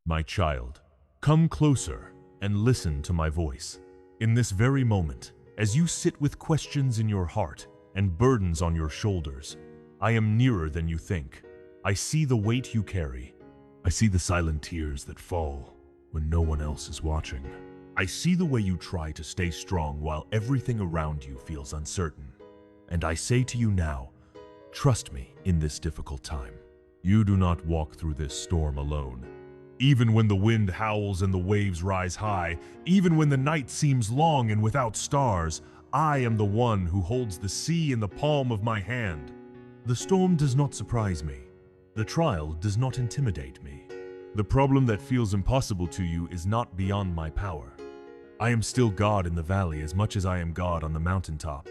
My child, come closer and listen to my voice. In this very moment, as you sit with questions in your heart and burdens on your shoulders, I am nearer than you think. I see the weight you carry. I see the silent tears that fall when no one else is watching. I see the way you try to stay strong while everything around you feels uncertain. And I say to you now, trust me in this difficult time. You do not walk through this storm alone. Even when the wind howls and the waves rise high, even when the night seems long and without stars, I am the one who holds the sea in the palm of my hand. The storm does not surprise me. The trial does not intimidate me. The problem that feels impossible to you is not beyond my power. I am still God in the valley as much as I am God on the mountaintop.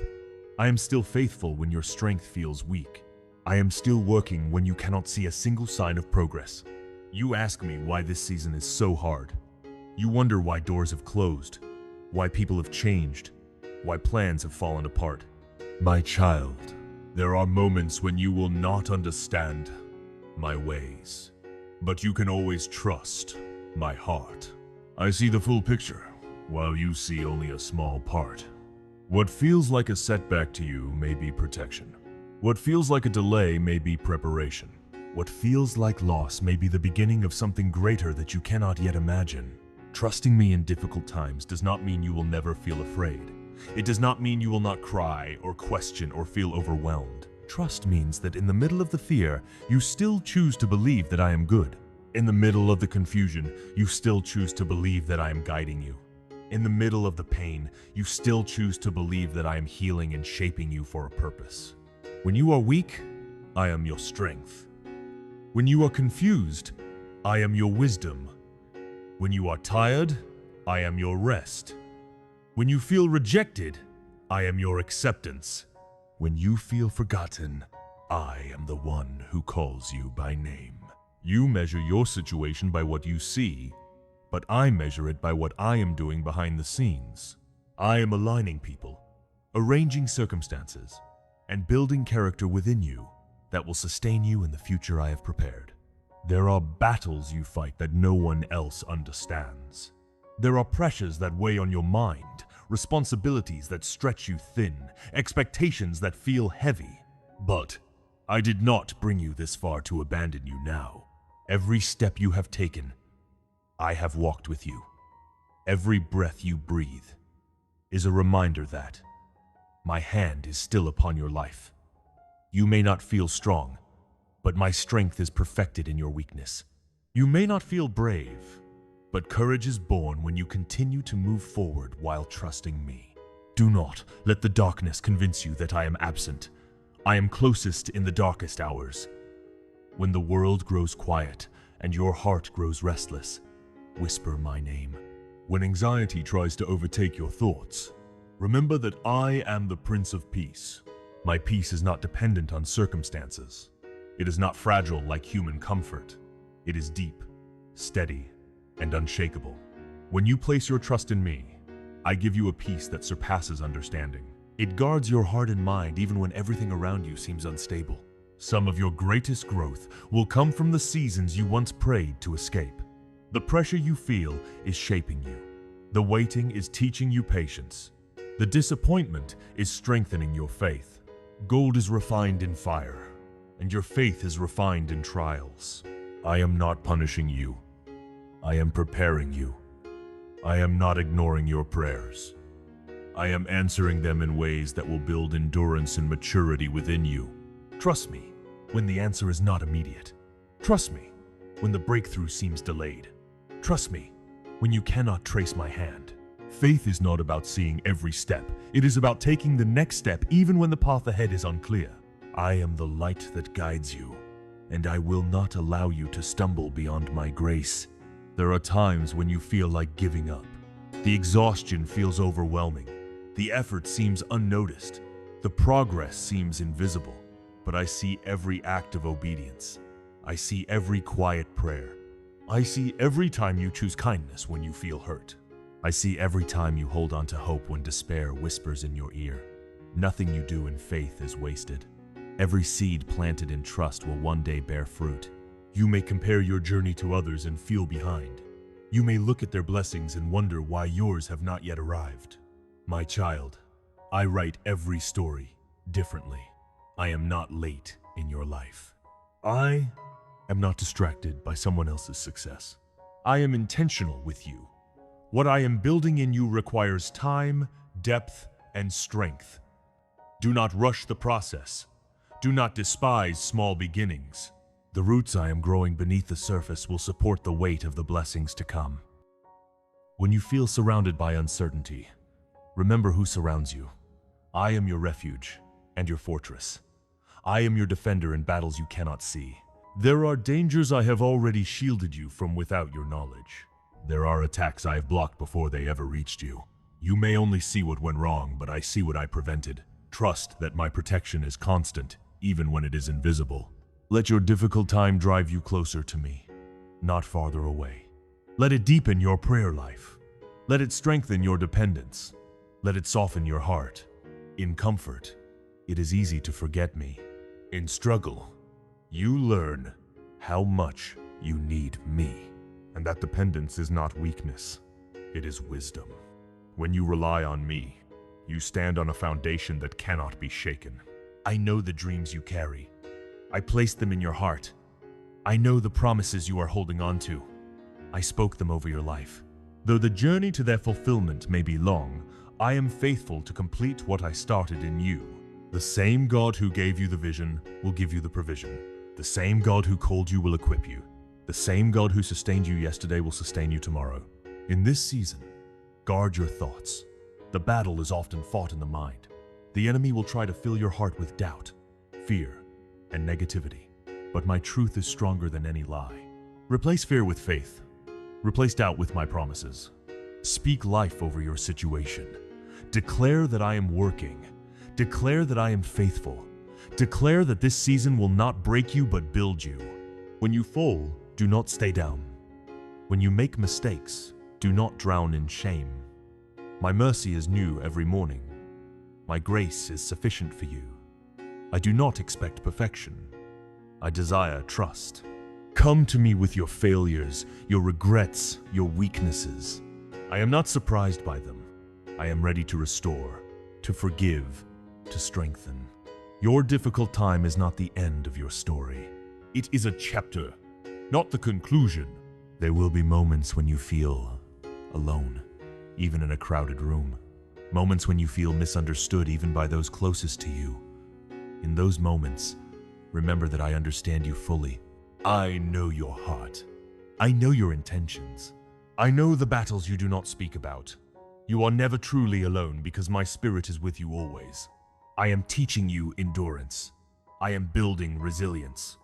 I am still faithful when your strength feels weak. I am still working when you cannot see a single sign of progress. You ask me why this season is so hard. You wonder why doors have closed, why people have changed, why plans have fallen apart. My child, there are moments when you will not understand my ways, but you can always trust my heart. I see the full picture, while you see only a small part. What feels like a setback to you may be protection. What feels like a delay may be preparation. What feels like loss may be the beginning of something greater that you cannot yet imagine. Trusting me in difficult times does not mean you will never feel afraid. It does not mean you will not cry or question or feel overwhelmed. Trust means that in the middle of the fear, you still choose to believe that I am good. In the middle of the confusion, you still choose to believe that I am guiding you. In the middle of the pain, you still choose to believe that I am healing and shaping you for a purpose. When you are weak, I am your strength. When you are confused, I am your wisdom. When you are tired, I am your rest. When you feel rejected, I am your acceptance. When you feel forgotten, I am the one who calls you by name. You measure your situation by what you see, but I measure it by what I am doing behind the scenes. I am aligning people, arranging circumstances, and building character within you that will sustain you in the future I have prepared. There are battles you fight that no one else understands. There are pressures that weigh on your mind, responsibilities that stretch you thin, expectations that feel heavy. But I did not bring you this far to abandon you now. Every step you have taken, I have walked with you. Every breath you breathe is a reminder that my hand is still upon your life. You may not feel strong, but my strength is perfected in your weakness. You may not feel brave, but courage is born when you continue to move forward while trusting me. Do not let the darkness convince you that I am absent. I am closest in the darkest hours. When the world grows quiet and your heart grows restless, whisper my name. When anxiety tries to overtake your thoughts, remember that I am the Prince of Peace. My peace is not dependent on circumstances. It is not fragile like human comfort. It is deep, steady, and unshakable. When you place your trust in me, I give you a peace that surpasses understanding. It guards your heart and mind even when everything around you seems unstable. Some of your greatest growth will come from the seasons you once prayed to escape. The pressure you feel is shaping you. The waiting is teaching you patience. The disappointment is strengthening your faith. Gold is refined in fire, and your faith is refined in trials. I am not punishing you. I am preparing you. I am not ignoring your prayers. I am answering them in ways that will build endurance and maturity within you. Trust me when the answer is not immediate. Trust me when the breakthrough seems delayed. Trust me when you cannot trace my hand. Faith is not about seeing every step. It is about taking the next step even when the path ahead is unclear. I am the light that guides you, and I will not allow you to stumble beyond my grace. There are times when you feel like giving up. The exhaustion feels overwhelming. The effort seems unnoticed. The progress seems invisible. But I see every act of obedience. I see every quiet prayer. I see every time you choose kindness when you feel hurt. I see every time you hold on to hope when despair whispers in your ear. Nothing you do in faith is wasted. Every seed planted in trust will one day bear fruit. You may compare your journey to others and feel behind. You may look at their blessings and wonder why yours have not yet arrived. My child, I write every story differently. I am not late in your life. I am not distracted by someone else's success. I am intentional with you. What I am building in you requires time, depth, and strength. Do not rush the process. Do not despise small beginnings. The roots I am growing beneath the surface will support the weight of the blessings to come. When you feel surrounded by uncertainty, remember who surrounds you. I am your refuge and your fortress. I am your defender in battles you cannot see. There are dangers I have already shielded you from without your knowledge. There are attacks I have blocked before they ever reached you. You may only see what went wrong, but I see what I prevented. Trust that my protection is constant, even when it is invisible. Let your difficult time drive you closer to me, not farther away. Let it deepen your prayer life. Let it strengthen your dependence. Let it soften your heart. In comfort, it is easy to forget me. In struggle, you learn how much you need me. And that dependence is not weakness, it is wisdom. When you rely on me, you stand on a foundation that cannot be shaken. I know the dreams you carry. I placed them in your heart. I know the promises you are holding on to. I spoke them over your life. Though the journey to their fulfillment may be long, I am faithful to complete what I started in you. The same God who gave you the vision will give you the provision. The same God who called you will equip you. The same God who sustained you yesterday will sustain you tomorrow. In this season, guard your thoughts. The battle is often fought in the mind. The enemy will try to fill your heart with doubt, fear, and negativity. But my truth is stronger than any lie. Replace fear with faith. Replace doubt with my promises. Speak life over your situation. Declare that I am working. Declare that I am faithful. Declare that this season will not break you but build you. When you fall, do not stay down. When you make mistakes, do not drown in shame. My mercy is new every morning. My grace is sufficient for you. I do not expect perfection. I desire trust. Come to me with your failures, your regrets, your weaknesses. I am not surprised by them. I am ready to restore, to forgive, to strengthen. Your difficult time is not the end of your story. It is a chapter, not the conclusion. There will be moments when you feel alone, even in a crowded room. Moments when you feel misunderstood even by those closest to you. In those moments, remember that I understand you fully. I know your heart. I know your intentions. I know the battles you do not speak about. You are never truly alone because my spirit is with you always. I am teaching you endurance. I am building resilience.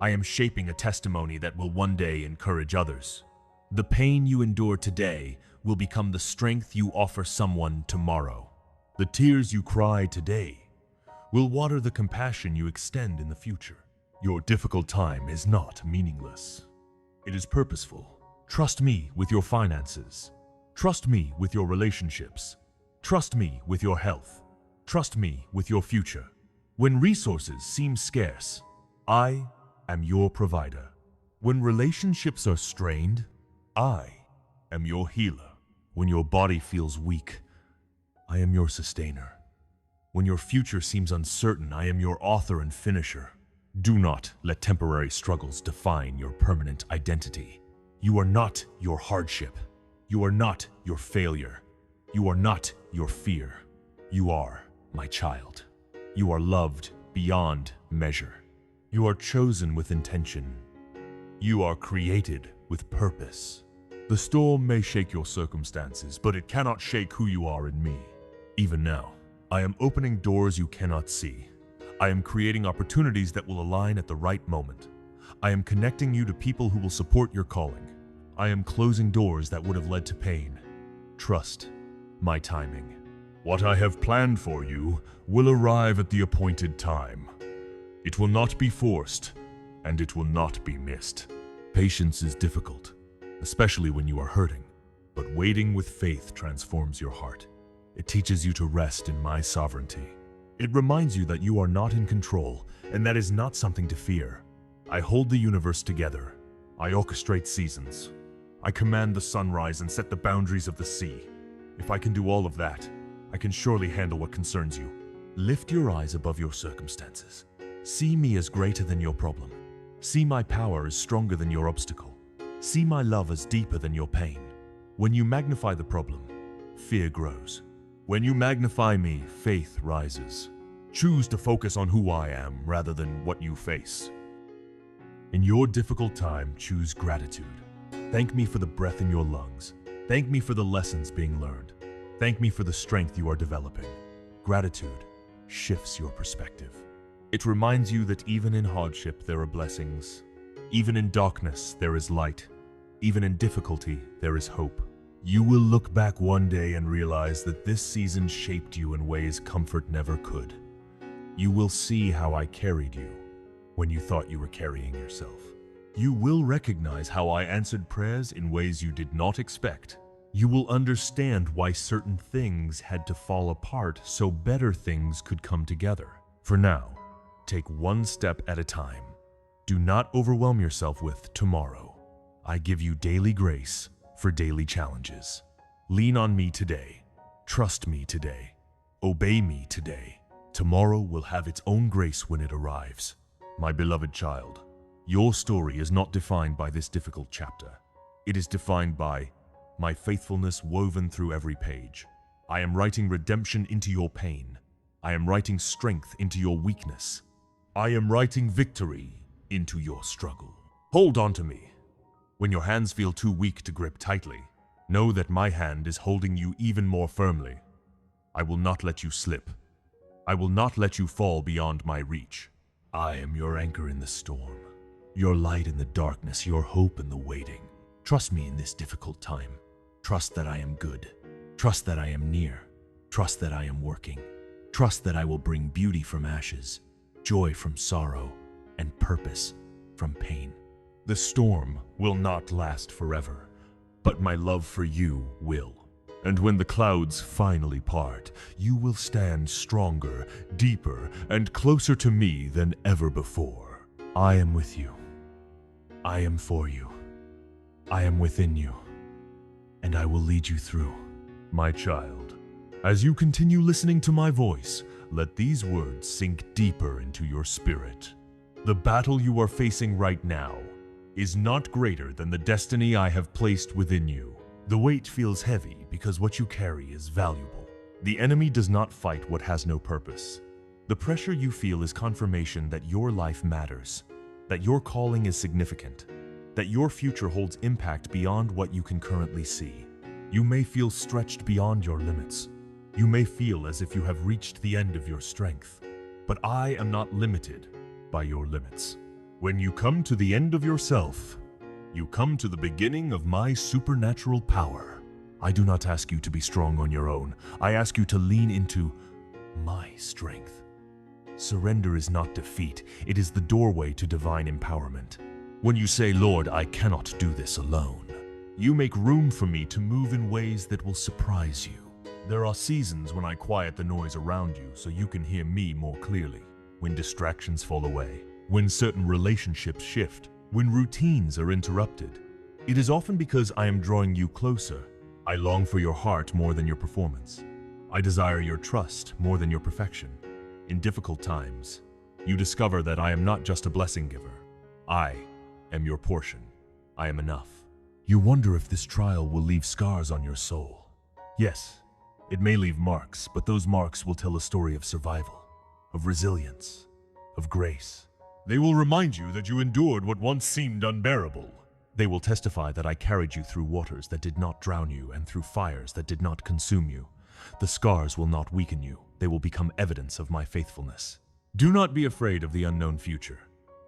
I am shaping a testimony that will one day encourage others. The pain you endure today will become the strength you offer someone tomorrow. The tears you cry today will water the compassion you extend in the future. Your difficult time is not meaningless. It is purposeful. Trust me with your finances. Trust me with your relationships. Trust me with your health. Trust me with your future. When resources seem scarce, I am your provider. When relationships are strained, I am your healer. When your body feels weak, I am your sustainer. When your future seems uncertain, I am your author and finisher. Do not let temporary struggles define your permanent identity. You are not your hardship. You are not your failure. You are not your fear. You are my child. You are loved beyond measure. You are chosen with intention. You are created with purpose. The storm may shake your circumstances, but it cannot shake who you are in me. Even now, I am opening doors you cannot see. I am creating opportunities that will align at the right moment. I am connecting you to people who will support your calling. I am closing doors that would have led to pain. Trust my timing. What I have planned for you will arrive at the appointed time. It will not be forced, and it will not be missed. Patience is difficult, especially when you are hurting, but waiting with faith transforms your heart. It teaches you to rest in my sovereignty. It reminds you that you are not in control, and that is not something to fear. I hold the universe together. I orchestrate seasons. I command the sunrise and set the boundaries of the sea. If I can do all of that, I can surely handle what concerns you. Lift your eyes above your circumstances. See me as greater than your problem. See my power as stronger than your obstacle. See my love as deeper than your pain. When you magnify the problem, fear grows. When you magnify me, faith rises. Choose to focus on who I am rather than what you face. In your difficult time, choose gratitude. Thank me for the breath in your lungs. Thank me for the lessons being learned. Thank me for the strength you are developing. Gratitude shifts your perspective. It reminds you that even in hardship there are blessings. Even in darkness there is light. Even in difficulty there is hope. You will look back one day and realize that this season shaped you in ways comfort never could. You will see how I carried you when you thought you were carrying yourself. You will recognize how I answered prayers in ways you did not expect. You will understand why certain things had to fall apart so better things could come together. For now, take one step at a time. Do not overwhelm yourself with tomorrow. I give you daily grace for daily challenges. Lean on me today. Trust me today. Obey me today. Tomorrow will have its own grace when it arrives. My beloved child, your story is not defined by this difficult chapter. It is defined by my faithfulness woven through every page. I am writing redemption into your pain. I am writing strength into your weakness. I am writing victory into your struggle. Hold on to me. When your hands feel too weak to grip tightly, know that my hand is holding you even more firmly. I will not let you slip. I will not let you fall beyond my reach. I am your anchor in the storm, your light in the darkness, your hope in the waiting. Trust me in this difficult time. Trust that I am good. Trust that I am near. Trust that I am working. Trust that I will bring beauty from ashes, joy from sorrow, and purpose from pain. The storm will not last forever, but my love for you will. And when the clouds finally part, you will stand stronger, deeper, and closer to me than ever before. I am with you. I am for you. I am within you. And I will lead you through. My child, as you continue listening to my voice, let these words sink deeper into your spirit. The battle you are facing right now is not greater than the destiny I have placed within you. The weight feels heavy because what you carry is valuable. The enemy does not fight what has no purpose. The pressure you feel is confirmation that your life matters, that your calling is significant, that your future holds impact beyond what you can currently see. You may feel stretched beyond your limits. You may feel as if you have reached the end of your strength. But I am not limited by your limits. When you come to the end of yourself, you come to the beginning of my supernatural power. I do not ask you to be strong on your own. I ask you to lean into my strength. Surrender is not defeat. It is the doorway to divine empowerment. When you say, Lord, I cannot do this alone, you make room for me to move in ways that will surprise you. There are seasons when I quiet the noise around you so you can hear me more clearly. When distractions fall away, when certain relationships shift, when routines are interrupted, it is often because I am drawing you closer. I long for your heart more than your performance. I desire your trust more than your perfection. In difficult times, you discover that I am not just a blessing giver. I am your portion. I am enough. You wonder if this trial will leave scars on your soul. Yes, it may leave marks, but those marks will tell a story of survival, of resilience, of grace. They will remind you that you endured what once seemed unbearable. They will testify that I carried you through waters that did not drown you and through fires that did not consume you. The scars will not weaken you. They will become evidence of my faithfulness. Do not be afraid of the unknown future.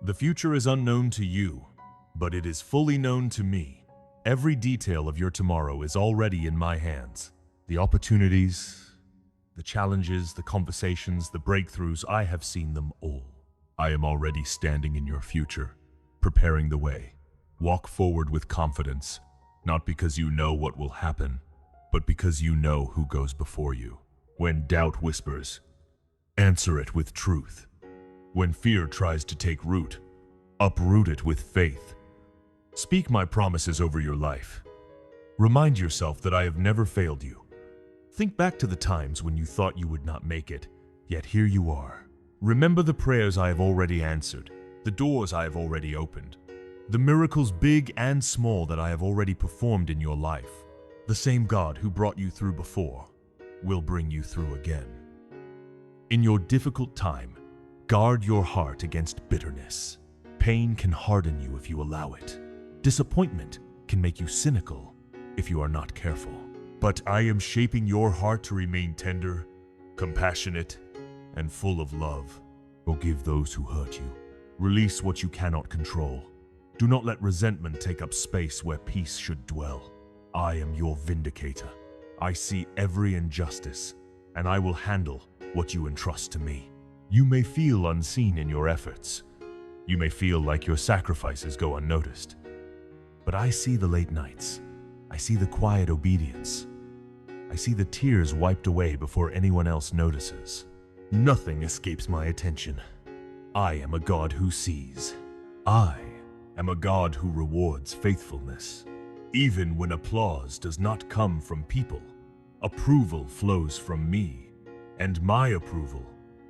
The future is unknown to you, but it is fully known to me. Every detail of your tomorrow is already in my hands. The opportunities, the challenges, the conversations, the breakthroughs, I have seen them all. I am already standing in your future, preparing the way. Walk forward with confidence, not because you know what will happen, but because you know who goes before you. When doubt whispers, answer it with truth. When fear tries to take root, Uproot it with faith. Speak my promises over your life. Remind yourself that I have never failed you. Think back to the times when you thought you would not make it, yet here you are. Remember the prayers I have already answered, the doors I have already opened, the miracles big and small that I have already performed in your life. The same God who brought you through before will bring you through again. In your difficult time, guard your heart against bitterness. Pain can harden you if you allow it. Disappointment can make you cynical if you are not careful. But I am shaping your heart to remain tender, compassionate, and full of love. Forgive those who hurt you. Release what you cannot control. Do not let resentment take up space where peace should dwell. I am your vindicator. I see every injustice, and I will handle what you entrust to me. You may feel unseen in your efforts. You may feel like your sacrifices go unnoticed. But I see the late nights. I see the quiet obedience. I see the tears wiped away before anyone else notices. Nothing escapes my attention. I am a God who sees. I am a God who rewards faithfulness. Even when applause does not come from people, approval flows from me, and my approval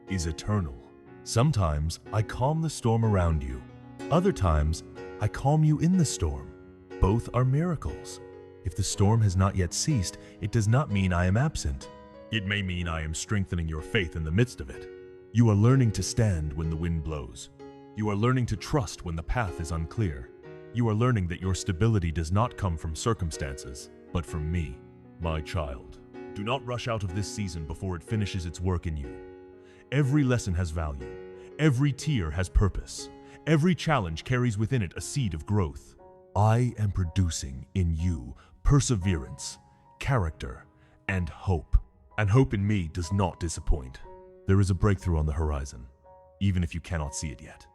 is eternal. Sometimes I calm the storm around you. Other times I calm you in the storm. Both are miracles. If the storm has not yet ceased, it does not mean I am absent. It may mean I am strengthening your faith in the midst of it. You are learning to stand when the wind blows. You are learning to trust when the path is unclear. You are learning that your stability does not come from circumstances, but from me, my child. Do not rush out of this season before it finishes its work in you. Every lesson has value. Every tear has purpose. Every challenge carries within it a seed of growth. I am producing in you perseverance, character, and hope. And hope in me does not disappoint. There is a breakthrough on the horizon, even if you cannot see it yet.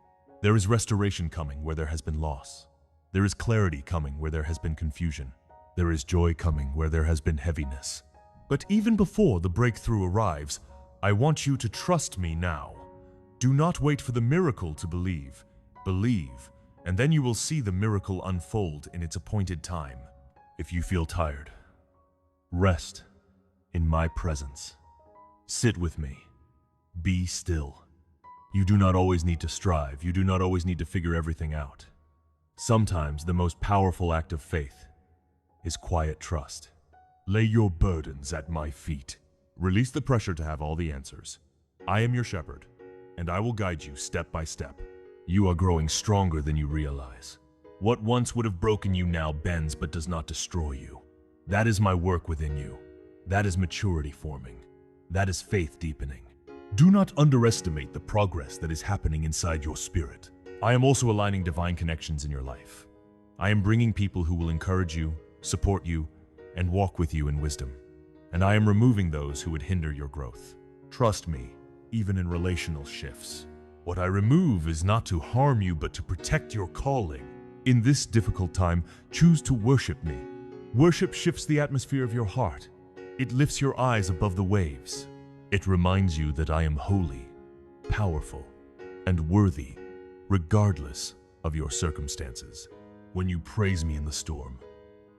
There is restoration coming where there has been loss. There is clarity coming where there has been confusion. There is joy coming where there has been heaviness. But even before the breakthrough arrives, I want you to trust me now. Do not wait for the miracle to believe. Believe, and then you will see the miracle unfold in its appointed time. If you feel tired, rest in my presence. Sit with me. Be still. You do not always need to strive. You do not always need to figure everything out. Sometimes the most powerful act of faith is quiet trust. Lay your burdens at my feet. Release the pressure to have all the answers. I am your shepherd, and I will guide you step by step. You are growing stronger than you realize. What once would have broken you now bends but does not destroy you. That is my work within you. That is maturity forming. That is faith deepening. Do not underestimate the progress that is happening inside your spirit. I am also aligning divine connections in your life. I am bringing people who will encourage you, support you, and walk with you in wisdom. And I am removing those who would hinder your growth. Trust me, even in relational shifts. What I remove is not to harm you, but to protect your calling. In this difficult time, choose to worship me. Worship shifts the atmosphere of your heart. It lifts your eyes above the waves. It reminds you that I am holy, powerful, and worthy, regardless of your circumstances. When you praise me in the storm,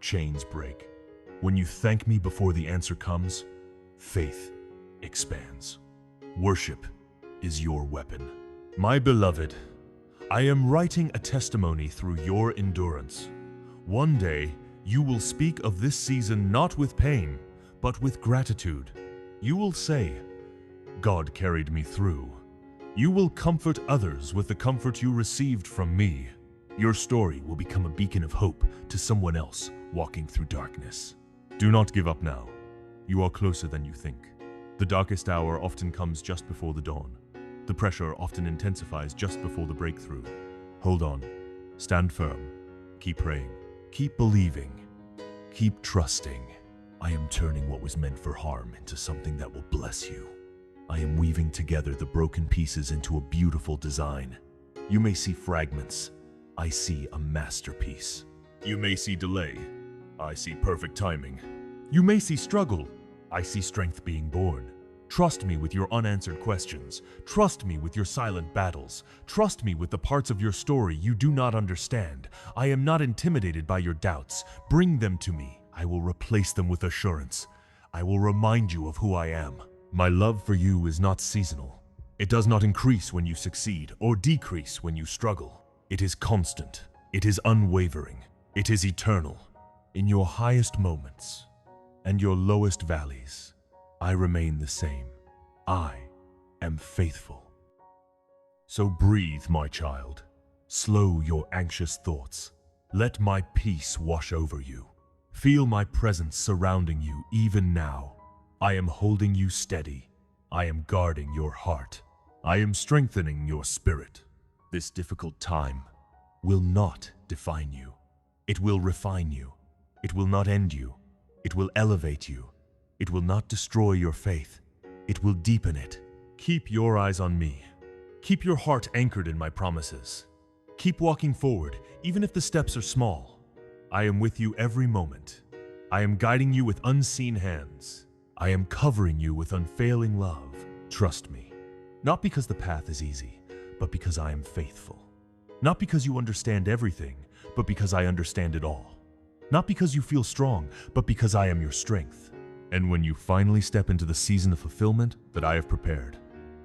chains break. When you thank me before the answer comes, faith expands. Worship is your weapon. My beloved, I am writing a testimony through your endurance. One day, you will speak of this season not with pain, but with gratitude. You will say, God carried me through. You will comfort others with the comfort you received from me. Your story will become a beacon of hope to someone else walking through darkness. Do not give up now. You are closer than you think. The darkest hour often comes just before the dawn. The pressure often intensifies just before the breakthrough. Hold on. Stand firm. Keep praying. Keep believing. Keep trusting. I am turning what was meant for harm into something that will bless you. I am weaving together the broken pieces into a beautiful design. You may see fragments. I see a masterpiece. You may see delay. I see perfect timing. You may see struggle. I see strength being born. Trust me with your unanswered questions. Trust me with your silent battles. Trust me with the parts of your story you do not understand. I am not intimidated by your doubts. Bring them to me. I will replace them with assurance. I will remind you of who I am. My love for you is not seasonal. It does not increase when you succeed or decrease when you struggle. It is constant. It is unwavering. It is eternal. In your highest moments and your lowest valleys, I remain the same. I am faithful. So breathe, my child. Slow your anxious thoughts. Let my peace wash over you. Feel my presence surrounding you even now. I am holding you steady. I am guarding your heart. I am strengthening your spirit. This difficult time will not define you. It will refine you. It will not end you. It will elevate you. It will not destroy your faith. It will deepen it. Keep your eyes on me. Keep your heart anchored in my promises. Keep walking forward, even if the steps are small. I am with you every moment. I am guiding you with unseen hands. I am covering you with unfailing love. Trust me. Not because the path is easy, but because I am faithful. Not because you understand everything, but because I understand it all. Not because you feel strong, but because I am your strength. And when you finally step into the season of fulfillment that I have prepared,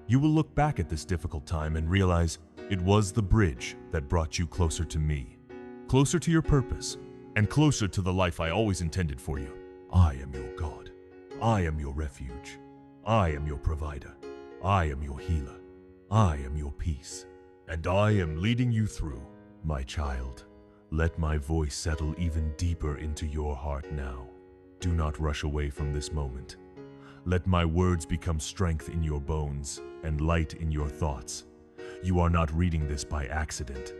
you will look back at this difficult time and realize it was the bridge that brought you closer to me, closer to your purpose, and closer to the life I always intended for you. I am your God. I am your refuge. I am your provider. I am your healer. I am your peace. And I am leading you through, my child. Let my voice settle even deeper into your heart now. Do not rush away from this moment. Let my words become strength in your bones and light in your thoughts. You are not reading this by accident.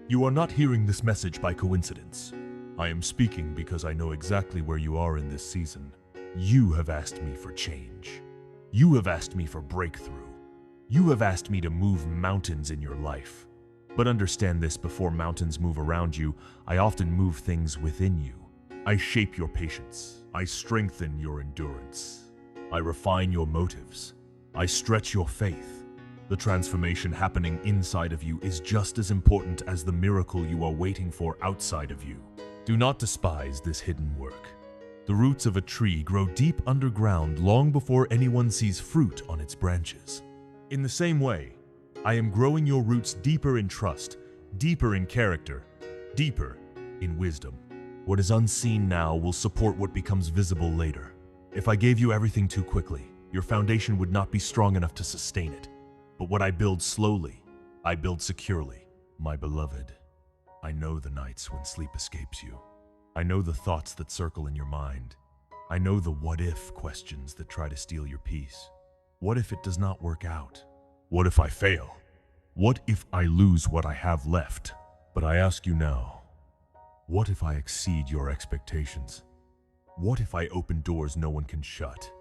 You are not hearing this message by coincidence. I am speaking because I know exactly where you are in this season. You have asked me for change. You have asked me for breakthrough. You have asked me to move mountains in your life. But understand this, before mountains move around you, I often move things within you. I shape your patience. I strengthen your endurance. I refine your motives. I stretch your faith. The transformation happening inside of you is just as important as the miracle you are waiting for outside of you. Do not despise this hidden work. The roots of a tree grow deep underground long before anyone sees fruit on its branches. In the same way, I am growing your roots deeper in trust, deeper in character, deeper in wisdom. What is unseen now will support what becomes visible later. If I gave you everything too quickly, your foundation would not be strong enough to sustain it. But what I build slowly, I build securely. My beloved, I know the nights when sleep escapes you. I know the thoughts that circle in your mind. I know the what-if questions that try to steal your peace. What if it does not work out? What if I fail? What if I lose what I have left? But I ask you now, what if I exceed your expectations? What if I open doors no one can shut?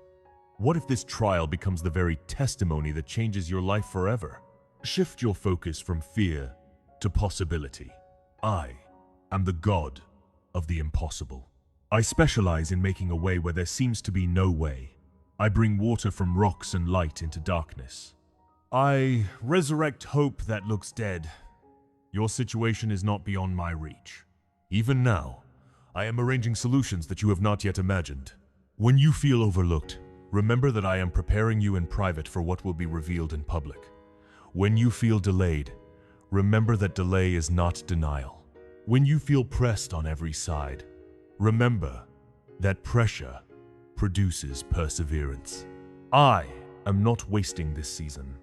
What if this trial becomes the very testimony that changes your life forever? Shift your focus from fear to possibility. I am the God of the impossible. I specialize in making a way where there seems to be no way. I bring water from rocks and light into darkness. I resurrect hope that looks dead. Your situation is not beyond my reach. Even now, I am arranging solutions that you have not yet imagined. When you feel overlooked, remember that I am preparing you in private for what will be revealed in public. When you feel delayed, remember that delay is not denial. When you feel pressed on every side, remember that pressure produces perseverance. I am not wasting this season.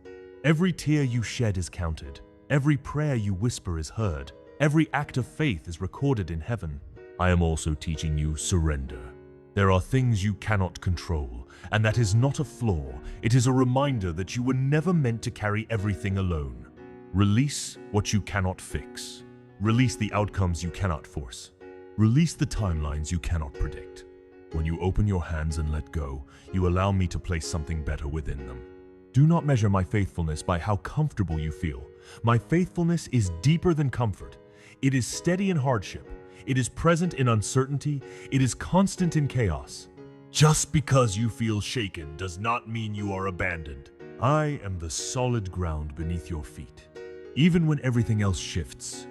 Every tear you shed is counted. Every prayer you whisper is heard. Every act of faith is recorded in heaven. I am also teaching you surrender. There are things you cannot control, and that is not a flaw. It is a reminder that you were never meant to carry everything alone. Release what you cannot fix. Release the outcomes you cannot force. Release the timelines you cannot predict. When you open your hands and let go, you allow me to place something better within them. Do not measure my faithfulness by how comfortable you feel. My faithfulness is deeper than comfort. It is steady in hardship. It is present in uncertainty. It is constant in chaos. Just because you feel shaken does not mean you are abandoned. I am the solid ground beneath your feet. Even when everything else shifts,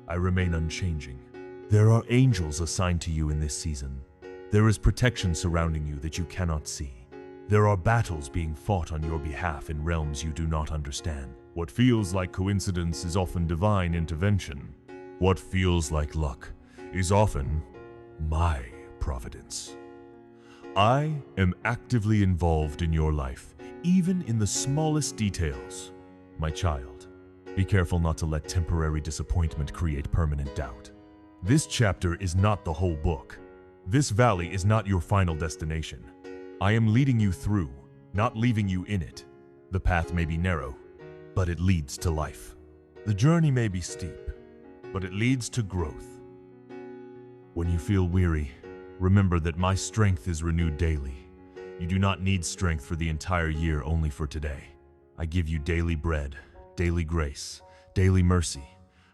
I remain unchanging. There are angels assigned to you in this season. There is protection surrounding you that you cannot see. There are battles being fought on your behalf in realms you do not understand. What feels like coincidence is often divine intervention. What feels like luck is often my providence. I am actively involved in your life, even in the smallest details. My child, be careful not to let temporary disappointment create permanent doubt. This chapter is not the whole book. This valley is not your final destination. I am leading you through, not leaving you in it. The path may be narrow, but it leads to life. The journey may be steep, but it leads to growth. When you feel weary, remember that my strength is renewed daily. You do not need strength for the entire year, only for today. I give you daily bread, daily grace, daily mercy.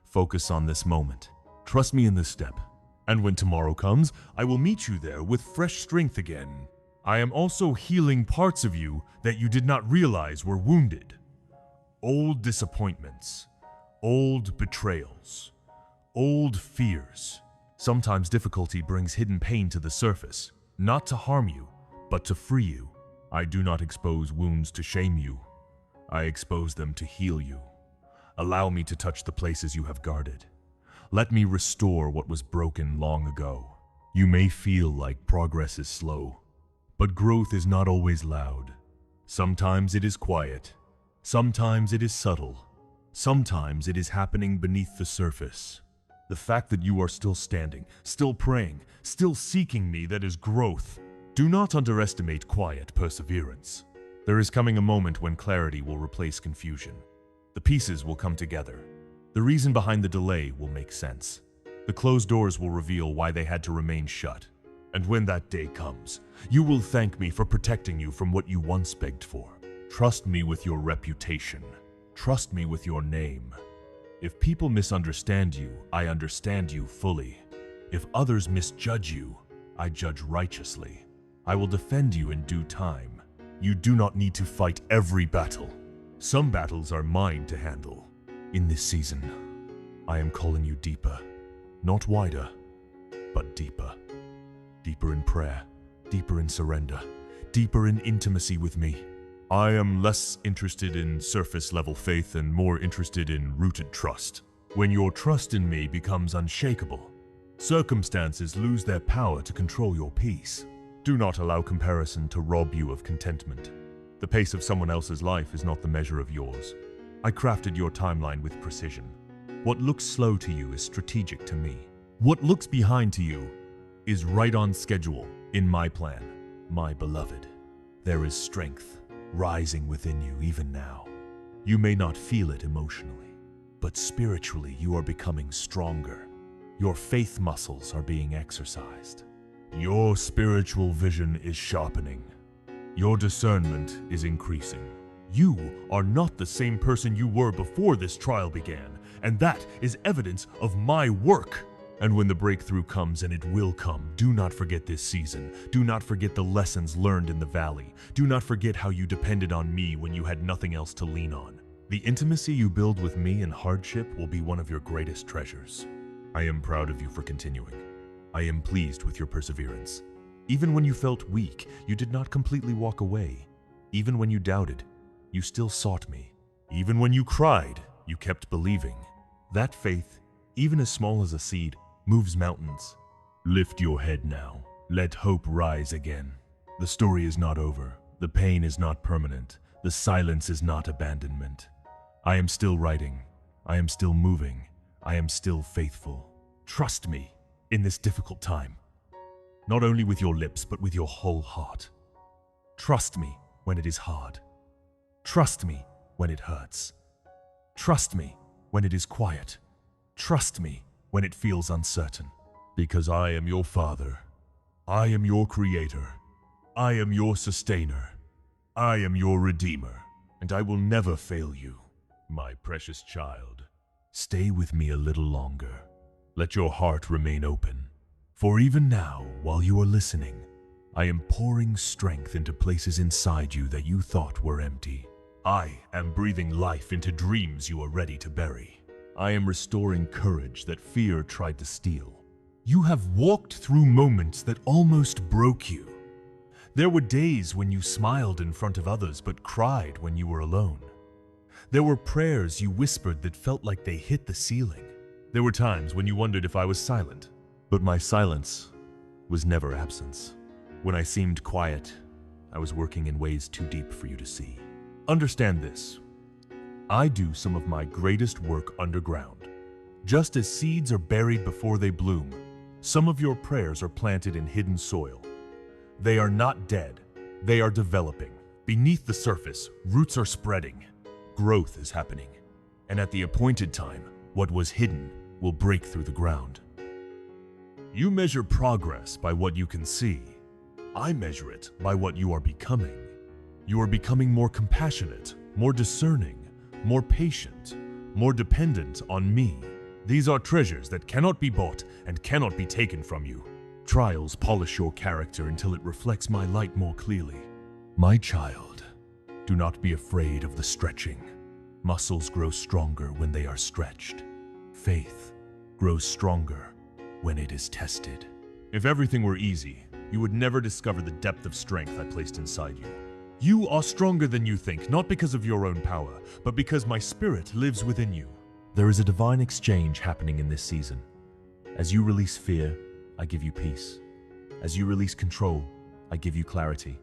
Focus on this moment. Trust me in this step. And when tomorrow comes, I will meet you there with fresh strength again. I am also healing parts of you that you did not realize were wounded. Old disappointments, old betrayals, old fears. Sometimes difficulty brings hidden pain to the surface, not to harm you, but to free you. I do not expose wounds to shame you. I expose them to heal you. Allow me to touch the places you have guarded. Let me restore what was broken long ago. You may feel like progress is slow, but growth is not always loud. Sometimes it is quiet. Sometimes it is subtle. Sometimes it is happening beneath the surface. The fact that you are still standing, still praying, still seeking me, that is growth. Do not underestimate quiet perseverance. There is coming a moment when clarity will replace confusion. The pieces will come together. The reason behind the delay will make sense. The closed doors will reveal why they had to remain shut. And when that day comes, you will thank me for protecting you from what you once begged for. Trust me with your reputation. Trust me with your name. If people misunderstand you, I understand you fully. If others misjudge you, I judge righteously. I will defend you in due time. You do not need to fight every battle. Some battles are mine to handle. In this season, I am calling you deeper. Not wider, but deeper. Deeper in prayer, deeper in surrender, deeper in intimacy with me. I am less interested in surface-level faith and more interested in rooted trust. When your trust in me becomes unshakable, circumstances lose their power to control your peace. Do not allow comparison to rob you of contentment. The pace of someone else's life is not the measure of yours. I crafted your timeline with precision. What looks slow to you is strategic to me. What looks behind to you is right on schedule in my plan. My beloved, there is strength rising within you even now. You may not feel it emotionally, but spiritually you are becoming stronger. Your faith muscles are being exercised. Your spiritual vision is sharpening. Your discernment is increasing. You are not the same person you were before this trial began, and that is evidence of my work. And when the breakthrough comes, and it will come, do not forget this season. Do not forget the lessons learned in the valley. Do not forget how you depended on me when you had nothing else to lean on. The intimacy you build with me in hardship will be one of your greatest treasures. I am proud of you for continuing. I am pleased with your perseverance. Even when you felt weak, you did not completely walk away. Even when you doubted, you still sought me. Even when you cried, you kept believing. That faith, even as small as a seed, moves mountains. Lift your head now. Let hope rise again. The story is not over. The pain is not permanent. The silence is not abandonment. I am still writing. I am still moving. I am still faithful. Trust me in this difficult time. Not only with your lips, but with your whole heart. Trust me when it is hard. Trust me when it hurts. Trust me when it is quiet. Trust me when it feels uncertain. Because I am your Father. I am your Creator. I am your Sustainer. I am your Redeemer. And I will never fail you, my precious child. Stay with me a little longer. Let your heart remain open. For even now, while you are listening, I am pouring strength into places inside you that you thought were empty. I am breathing life into dreams you are ready to bury. I am restoring courage that fear tried to steal. You have walked through moments that almost broke you. There were days when you smiled in front of others but cried when you were alone. There were prayers you whispered that felt like they hit the ceiling. There were times when you wondered if I was silent, but my silence was never absence. When I seemed quiet, I was working in ways too deep for you to see. Understand this. I do some of my greatest work underground. Just as seeds are buried before they bloom, some of your prayers are planted in hidden soil. They are not dead. They are developing. Beneath the surface, roots are spreading. Growth is happening. And at the appointed time, what was hidden will break through the ground. You measure progress by what you can see. I measure it by what you are becoming. You are becoming more compassionate, more discerning, more patient, more dependent on me. These are treasures that cannot be bought and cannot be taken from you. Trials polish your character until it reflects my light more clearly. My child, do not be afraid of the stretching. Muscles grow stronger when they are stretched. Faith grows stronger when it is tested. If everything were easy, you would never discover the depth of strength I placed inside you. You are stronger than you think, not because of your own power, but because my spirit lives within you. There is a divine exchange happening in this season. As you release fear, I give you peace. As you release control, I give you clarity.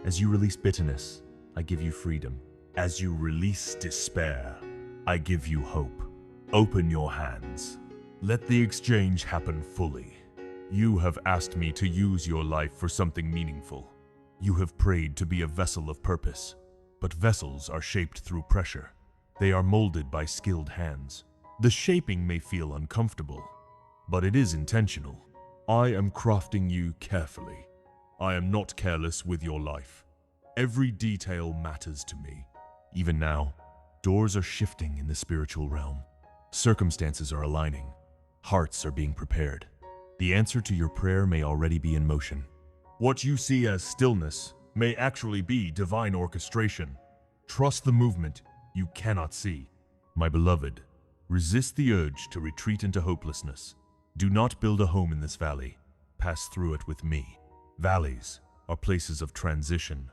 As you release bitterness, I give you freedom. As you release despair, I give you hope. Open your hands. Let the exchange happen fully. You have asked me to use your life for something meaningful. You have prayed to be a vessel of purpose, but vessels are shaped through pressure. They are molded by skilled hands. The shaping may feel uncomfortable, but it is intentional. I am crafting you carefully. I am not careless with your life. Every detail matters to me. Even now, doors are shifting in the spiritual realm. Circumstances are aligning. Hearts are being prepared. The answer to your prayer may already be in motion. What you see as stillness may actually be divine orchestration. Trust the movement you cannot see. My beloved, resist the urge to retreat into hopelessness. Do not build a home in this valley. Pass through it with me. Valleys are places of transition,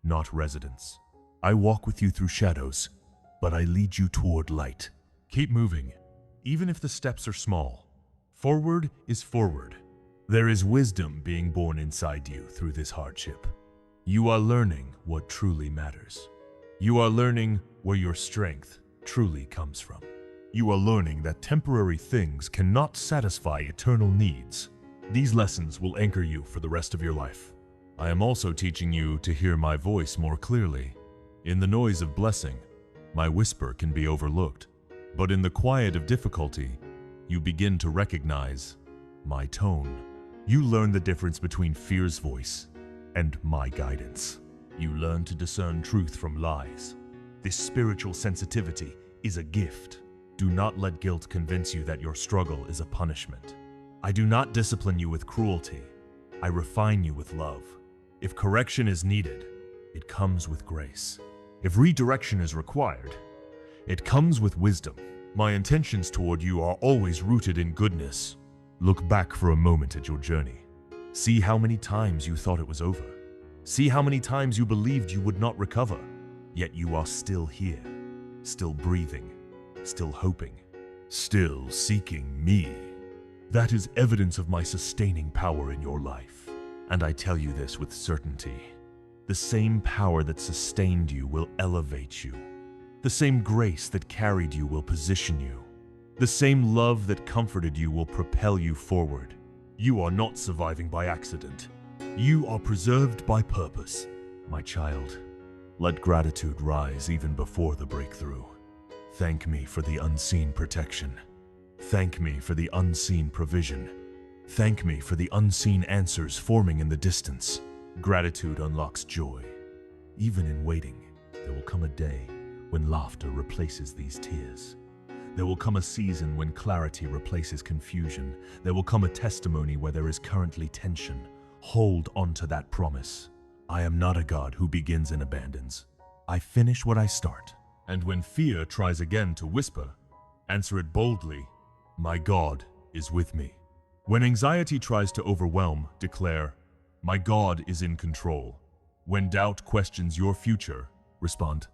not residence. I walk with you through shadows, but I lead you toward light. Keep moving, even if the steps are small. Forward is forward. There is wisdom being born inside you through this hardship. You are learning what truly matters. You are learning where your strength truly comes from. You are learning that temporary things cannot satisfy eternal needs. These lessons will anchor you for the rest of your life. I am also teaching you to hear my voice more clearly. In the noise of blessing, my whisper can be overlooked. But in the quiet of difficulty, you begin to recognize my tone. You learn the difference between fear's voice and my guidance. You learn to discern truth from lies. This spiritual sensitivity is a gift. Do not let guilt convince you that your struggle is a punishment. I do not discipline you with cruelty. I refine you with love. If correction is needed, it comes with grace. If redirection is required, it comes with wisdom. My intentions toward you are always rooted in goodness. Look back for a moment at your journey. See how many times you thought it was over. See how many times you believed you would not recover. Yet you are still here, still breathing, still hoping, still seeking me. That is evidence of my sustaining power in your life. And I tell you this with certainty. The same power that sustained you will elevate you. The same grace that carried you will position you. The same love that comforted you will propel you forward. You are not surviving by accident. You are preserved by purpose. My child, let gratitude rise even before the breakthrough. Thank me for the unseen protection. Thank me for the unseen provision. Thank me for the unseen answers forming in the distance. Gratitude unlocks joy. Even in waiting, there will come a day when laughter replaces these tears. There will come a season when clarity replaces confusion. There will come a testimony where there is currently tension. Hold on to that promise. I am not a God who begins and abandons. I finish what I start. And when fear tries again to whisper, answer it boldly, my God is with me. When anxiety tries to overwhelm, declare, my God is in control. When doubt questions your future, respond,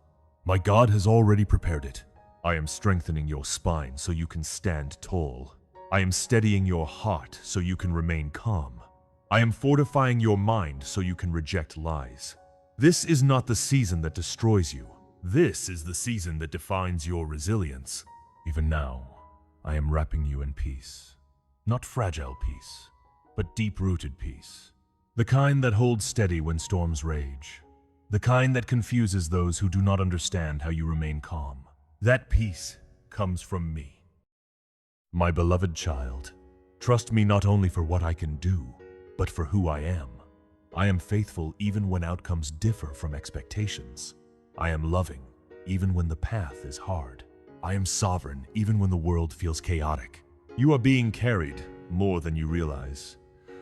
my God has already prepared it. I am strengthening your spine so you can stand tall. I am steadying your heart so you can remain calm. I am fortifying your mind so you can reject lies. This is not the season that destroys you. This is the season that defines your resilience. Even now, I am wrapping you in peace. Not fragile peace, but deep-rooted peace. The kind that holds steady when storms rage. The kind that confuses those who do not understand how you remain calm. That peace comes from me. My beloved child, trust me not only for what I can do, but for who I am. I am faithful even when outcomes differ from expectations. I am loving even when the path is hard. I am sovereign even when the world feels chaotic. You are being carried more than you realize.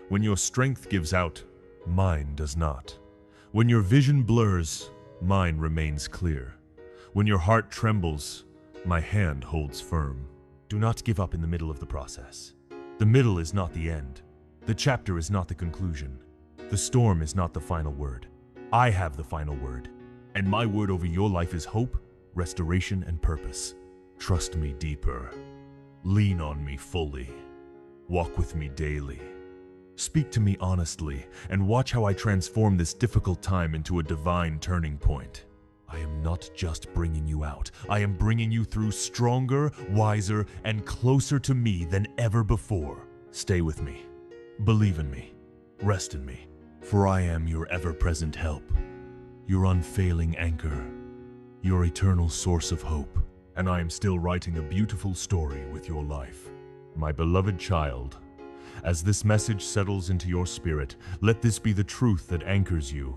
When your strength gives out, mine does not. When your vision blurs, mine remains clear. When your heart trembles, my hand holds firm. Do not give up in the middle of the process. The middle is not the end. The chapter is not the conclusion. The storm is not the final word. I have the final word, and my word over your life is hope, restoration, and purpose. Trust me deeper. Lean on me fully. Walk with me daily. Speak to me honestly, and watch how I transform this difficult time into a divine turning point. I am not just bringing you out. I am bringing you through stronger, wiser, and closer to me than ever before. Stay with me. Believe in me. Rest in me. For I am your ever-present help, your unfailing anchor, your eternal source of hope. And I am still writing a beautiful story with your life. My beloved child, as this message settles into your spirit, let this be the truth that anchors you.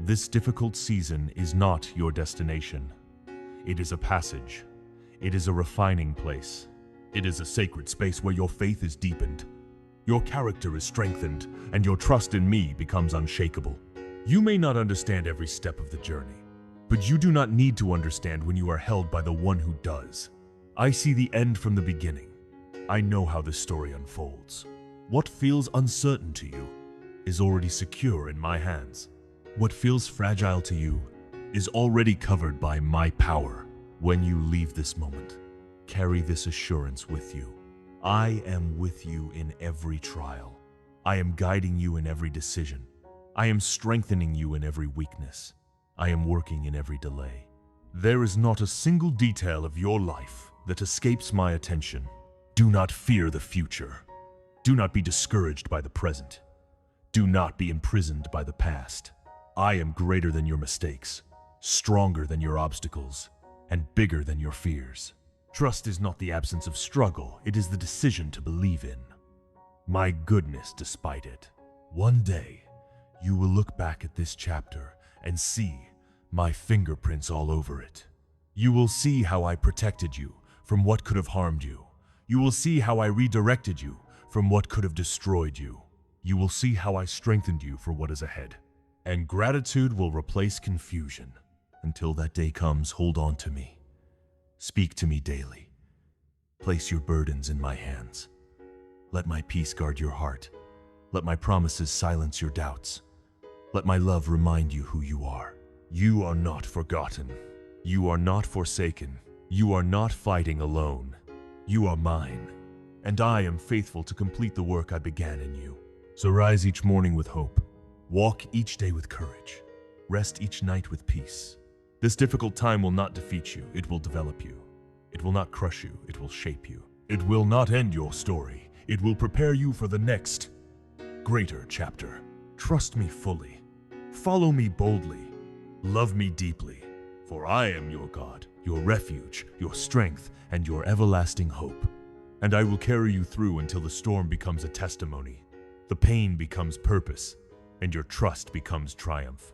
This difficult season is not your destination. It is a passage. It is a refining place. It is a sacred space where your faith is deepened. Your character is strengthened, and your trust in me becomes unshakable. You may not understand every step of the journey, but you do not need to understand when you are held by the one who does. I see the end from the beginning. I know how this story unfolds. What feels uncertain to you is already secure in my hands. What feels fragile to you is already covered by my power. When you leave this moment, carry this assurance with you. I am with you in every trial. I am guiding you in every decision. I am strengthening you in every weakness. I am working in every delay. There is not a single detail of your life that escapes my attention. Do not fear the future. Do not be discouraged by the present. Do not be imprisoned by the past. I am greater than your mistakes, stronger than your obstacles, and bigger than your fears. Trust is not the absence of struggle, it is the decision to believe in my goodness despite it. One day, you will look back at this chapter and see my fingerprints all over it. You will see how I protected you from what could have harmed you. You will see how I redirected you from what could have destroyed you. You will see how I strengthened you for what is ahead. And gratitude will replace confusion. Until that day comes, hold on to me. Speak to me daily. Place your burdens in my hands. Let my peace guard your heart. Let my promises silence your doubts. Let my love remind you who you are. You are not forgotten. You are not forsaken. You are not fighting alone. You are mine, and I am faithful to complete the work I began in you. So rise each morning with hope. Walk each day with courage. Rest each night with peace. This difficult time will not defeat you, it will develop you. It will not crush you, it will shape you. It will not end your story. It will prepare you for the next, greater chapter. Trust me fully. Follow me boldly. Love me deeply. For I am your God, your refuge, your strength, and your everlasting hope. And I will carry you through until the storm becomes a testimony, the pain becomes purpose, and your trust becomes triumph.